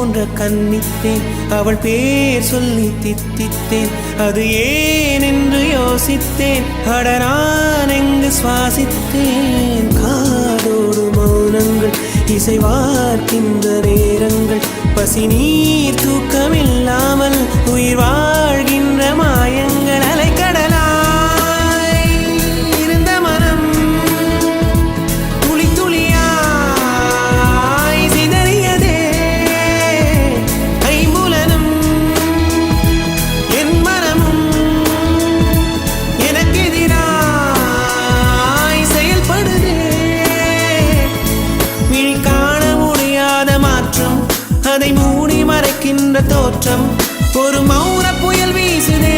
போன்ற கன்னித்தேன் அவள் பேர் சொல்லி தித்தித்தேன் அது ஏன் என்று யோசித்தேன் அட நான் எங்கு சுவாசித்தேன் காதோடு மௌனங்கள் இசைவார்க்கின்ற நேரங்கள் பசி நீர் தூக்கமில்லாமல் உயிர் வாழ்கின்ற மாயங்கள் அலைக்கடலாய் இருந்த மனம் துளி துளியாய் சிதறியதே ஐம்புலனும் என் மனமும் எனக்கெதிராய் செயல்படுதே விழி காண முடியாத மாற்றம் அதை மூடி மறைக்கின்ற தோற்றம் ஒரு மௌன புயல் வீசுதே